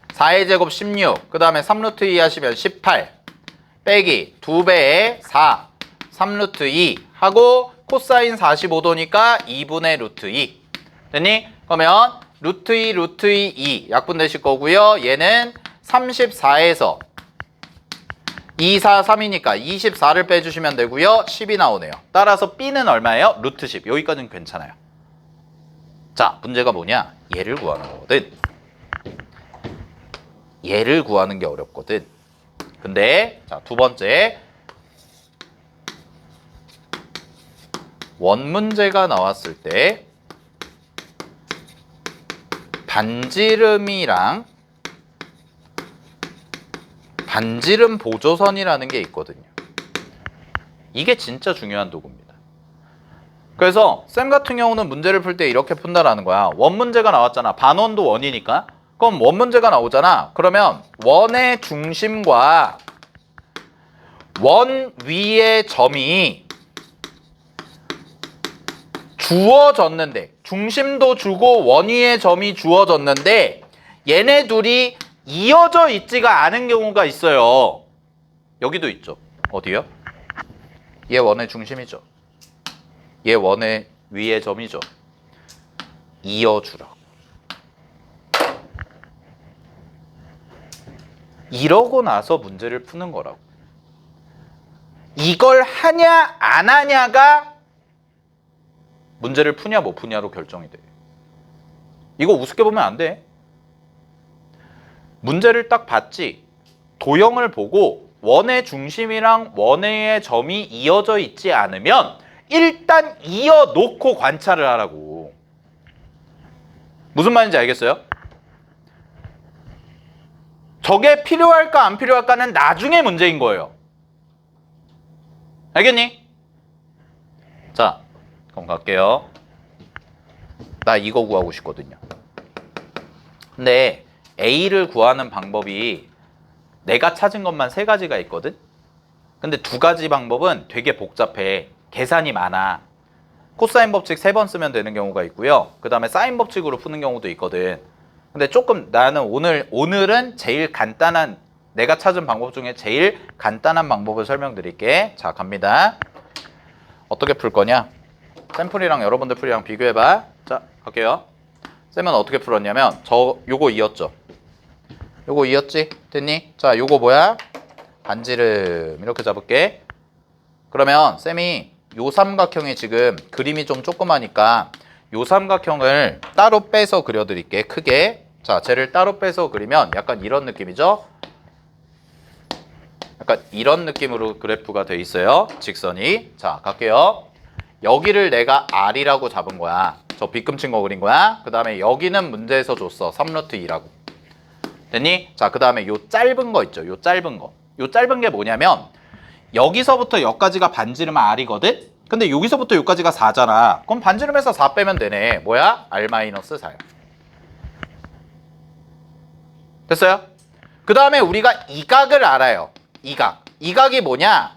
4의 제곱 16, 그 다음에 3루트 2 하시면 18 빼기 2배의 4, 3루트 2 하고 코사인 45도니까 2분의 루트 2. 됐니? 그러면 루트 2, 루트 2 약분되실 거고요. 얘는 34에서 2, 4, 3이니까 24를 빼주시면 되고요. 10이 나오네요. 따라서 B는 얼마예요? 루트 10. 여기까지는 괜찮아요. 자, 문제가 뭐냐? 얘를 구하는 거거든. 얘를 구하는 게 어렵거든. 근데 자, 두 번째 원 문제가 나왔을 때 반지름이랑 반지름 보조선이라는 게 있거든요. 이게 진짜 중요한 도구입니다. 그래서 쌤 같은 경우는 문제를 풀 때 이렇게 푼다라는 거야. 원 문제가 나왔잖아. 반원도 원이니까. 그럼 원 문제가 나오잖아. 그러면 원의 중심과 원 위의 점이 주어졌는데, 중심도 주고 원 위의 점이 주어졌는데 얘네 둘이 이어져 있지가 않은 경우가 있어요. 여기도 있죠. 어디요? 얘 원의 중심이죠. 얘 원의 위의 점이죠. 이어주라. 이러고 나서 문제를 푸는 거라고. 이걸 하냐 안 하냐가 문제를 푸냐 못 푸냐로 결정이 돼. 이거 우습게 보면 안 돼. 문제를 딱 봤지. 도형을 보고 원의 중심이랑 원의 점이 이어져 있지 않으면 일단 이어놓고 관찰을 하라고. 무슨 말인지 알겠어요? 저게 필요할까 안 필요할까는 나중에 문제인 거예요. 알겠니? 자, 그럼 갈게요. 나 이거 구하고 싶거든요. 근데 A를 구하는 방법이 내가 찾은 것만 3가지가 있거든? 근데 2가지 방법은 되게 복잡해. 계산이 많아. 코사인 법칙 3번 쓰면 되는 경우가 있고요. 그 다음에 사인 법칙으로 푸는 경우도 있거든. 근데 조금 나는 오늘은 제일 간단한, 내가 찾은 방법 중에 제일 간단한 방법을 설명드릴게. 자, 갑니다. 어떻게 풀 거냐? 샘플이랑 여러분들 풀이랑 비교해봐. 자, 갈게요. 쌤은 어떻게 풀었냐면 요거 이었죠? 요거 이었지? 됐니? 자, 요거 뭐야? 반지름 이렇게 잡을게. 그러면 쌤이 요 삼각형이 지금 그림이 좀 조그마니까 요 삼각형을 따로 빼서 그려드릴게. 크게. 자, 쟤를 따로 빼서 그리면 약간 이런 느낌이죠? 약간 이런 느낌으로 그래프가 돼 있어요. 직선이. 자, 갈게요. 여기를 내가 R이라고 잡은 거야. 저 빗금친 거 그린 거야. 그 다음에 여기는 문제에서 줬어. 3루트 2라고. 됐니? 자, 그 다음에 요 짧은 거 있죠? 요 짧은 거. 요 짧은 게 뭐냐면 여기서부터 여기까지가 반지름 R이거든? 근데 여기서부터 여기까지가 4잖아. 그럼 반지름에서 4 빼면 되네. 뭐야? R-4야. 됐어요? 그 다음에 우리가 이 각을 알아요. 이 각. 이 각이 뭐냐?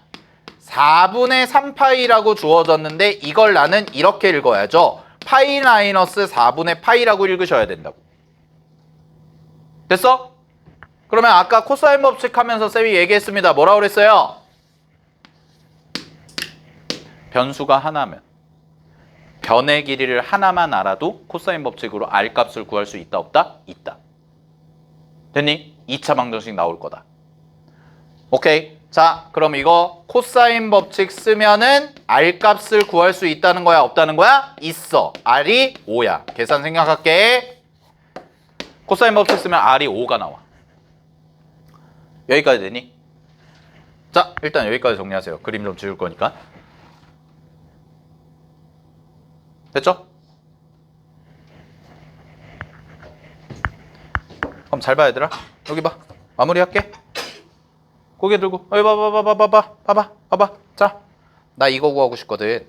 4분의 3파이라고 주어졌는데 이걸 나는 이렇게 읽어야죠. 파이 마이너스 4분의 파이라고 읽으셔야 된다고. 됐어? 그러면 아까 코사인 법칙 하면서 쌤이 얘기했습니다. 뭐라고 그랬어요? 변수가 하나면 변의 길이를 하나만 알아도 코사인 법칙으로 R 값을 구할 수 있다 없다? 있다. 됐니? 2차 방정식 나올 거다. 오케이. 자, 그럼 이거 코사인 법칙 쓰면은 R 값을 구할 수 있다는 거야 없다는 거야? 있어. R이 5야. 계산 생각할게. 코사인 법칙 쓰면 R이 5가 나와. 여기까지 되니? 자, 일단 여기까지 정리하세요. 그림 좀 지울 거니까. 됐죠? 그럼 잘 봐, 얘들아. 여기 봐. 마무리할게. 고개 들고. 봐봐. 자, 나 이거 구하고 싶거든.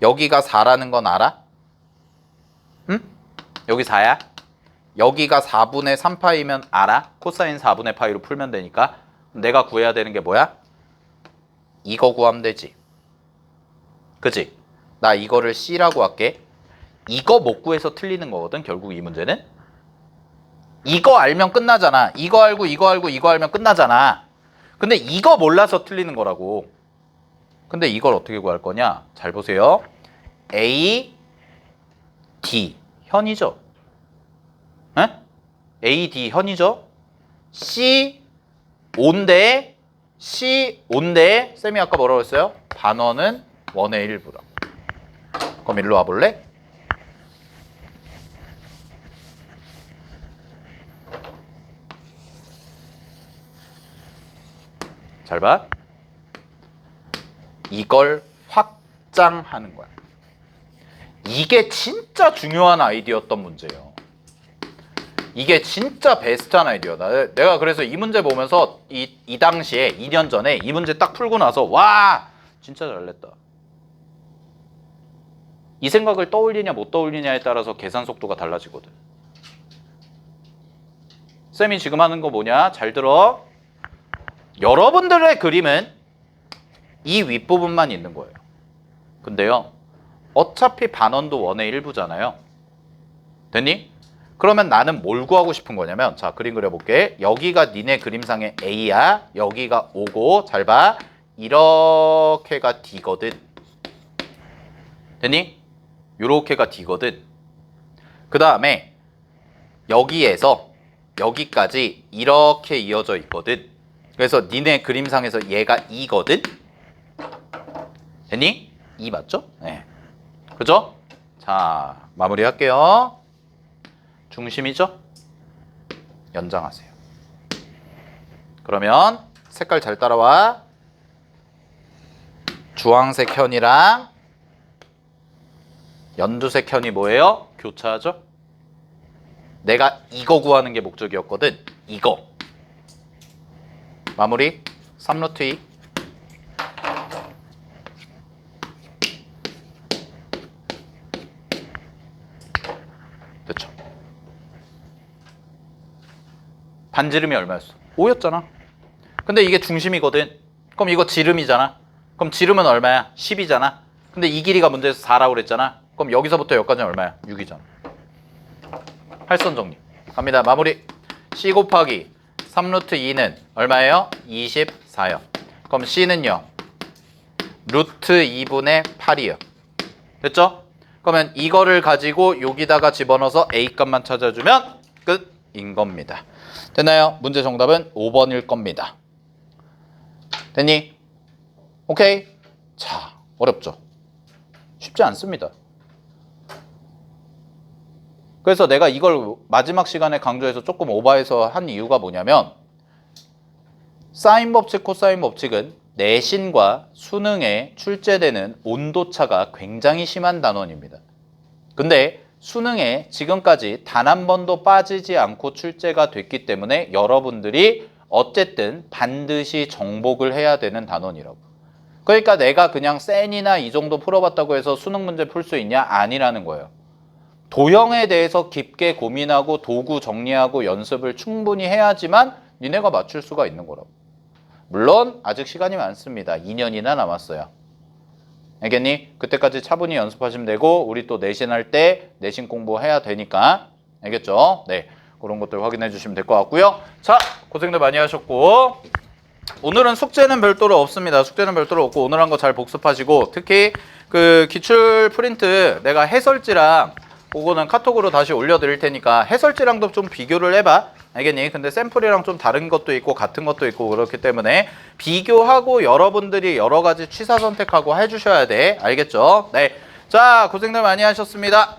여기가 4라는 건 알아? 응? 여기 4야? 여기가 4분의 3파이면 알아? 코사인 4분의 파이로 풀면 되니까. 내가 구해야 되는 게 뭐야? 이거 구하면 되지. 그치? 나 이거를 C라고 할게. 이거 못 구해서 틀리는 거거든, 결국 이 문제는. 이거 알면 끝나잖아. 이거 알고 이거 알면 끝나잖아. 근데 이거 몰라서 틀리는 거라고. 근데 이걸 어떻게 구할 거냐? 잘 보세요. A, D 현이죠? 에? A, D 현이죠? C, 5인데 쌤이 아까 뭐라고 했어요? 반원은 1의 일부라. 그럼 일로 와볼래? 잘 봐. 이걸 확장하는 거야. 이게 진짜 중요한 아이디어였던 문제예요. 이게 진짜 베스트한 아이디어다. 내가 그래서 이 문제 보면서 이 당시에 2년 전에 이 문제 딱 풀고 나서 와 진짜 잘냈다. 이 생각을 떠올리냐 못 떠올리냐에 따라서 계산 속도가 달라지거든. 쌤이 지금 하는 거 뭐냐? 잘 들어. 여러분들의 그림은 이 윗부분만 있는 거예요. 근데요, 어차피 반원도 1의 일부잖아요. 됐니? 그러면 나는 뭘 구하고 싶은 거냐면, 자, 그림 그려볼게. 여기가 니네 그림상의 A야. 여기가 O고, 잘 봐. 이렇게가 D거든. 됐니? 요렇게가 D거든. 그 다음에 여기에서 여기까지 이렇게 이어져 있거든. 그래서 니네 그림상에서 얘가 2거든. 됐니? 2 맞죠? 네. 그죠? 자, 마무리할게요. 중심이죠? 연장하세요. 그러면 색깔 잘 따라와. 주황색 현이랑 연두색 현이 뭐예요? 교차하죠? 내가 이거 구하는 게 목적이었거든. 이거. 마무리 3루트 2. 됐죠? 반지름이 얼마였어? 5였잖아. 근데 이게 중심이거든. 그럼 이거 지름이잖아. 그럼 지름은 얼마야? 10이잖아. 근데 이 길이가 문제에서 4라고 그랬잖아. 그럼 여기서부터 여기까지는 얼마야? 6이잖아. 할선 정리. 갑니다. 마무리. C 곱하기 3루트 2는 얼마예요? 24요. 그럼 C는요? 루트 2분의 8이요. 됐죠? 그러면 이거를 가지고 여기다가 집어넣어서 A 값만 찾아주면 끝인 겁니다. 됐나요? 문제 정답은 5번일 겁니다. 됐니? 오케이? 자, 어렵죠? 쉽지 않습니다. 그래서 내가 이걸 마지막 시간에 강조해서 조금 오버해서 한 이유가 뭐냐면 사인 법칙, 코사인 법칙은 내신과 수능에 출제되는 온도차가 굉장히 심한 단원입니다. 근데 수능에 지금까지 단 한 번도 빠지지 않고 출제가 됐기 때문에 여러분들이 어쨌든 반드시 정복을 해야 되는 단원이라고. 그러니까 내가 그냥 센이나 이 정도 풀어봤다고 해서 수능 문제 풀 수 있냐? 아니라는 거예요. 도형에 대해서 깊게 고민하고 도구 정리하고 연습을 충분히 해야지만 니네가 맞출 수가 있는 거라고. 물론 아직 시간이 많습니다. 2년이나 남았어요. 알겠니? 그때까지 차분히 연습하시면 되고 우리 또 내신 할 때 내신 공부해야 되니까 알겠죠? 네, 그런 것들 확인해 주시면 될 것 같고요. 자, 고생들 많이 하셨고 오늘은 숙제는 별도로 없습니다. 숙제는 별도로 없고 오늘 한 거 잘 복습하시고 특히 그 기출 프린트 내가 해설지랑 그거는 카톡으로 다시 올려드릴 테니까 해설지랑도 좀 비교를 해봐. 알겠니? 근데 샘플이랑 좀 다른 것도 있고 같은 것도 있고 그렇기 때문에 비교하고 여러분들이 여러 가지 취사 선택하고 해주셔야 돼. 알겠죠? 네. 자, 고생들 많이 하셨습니다.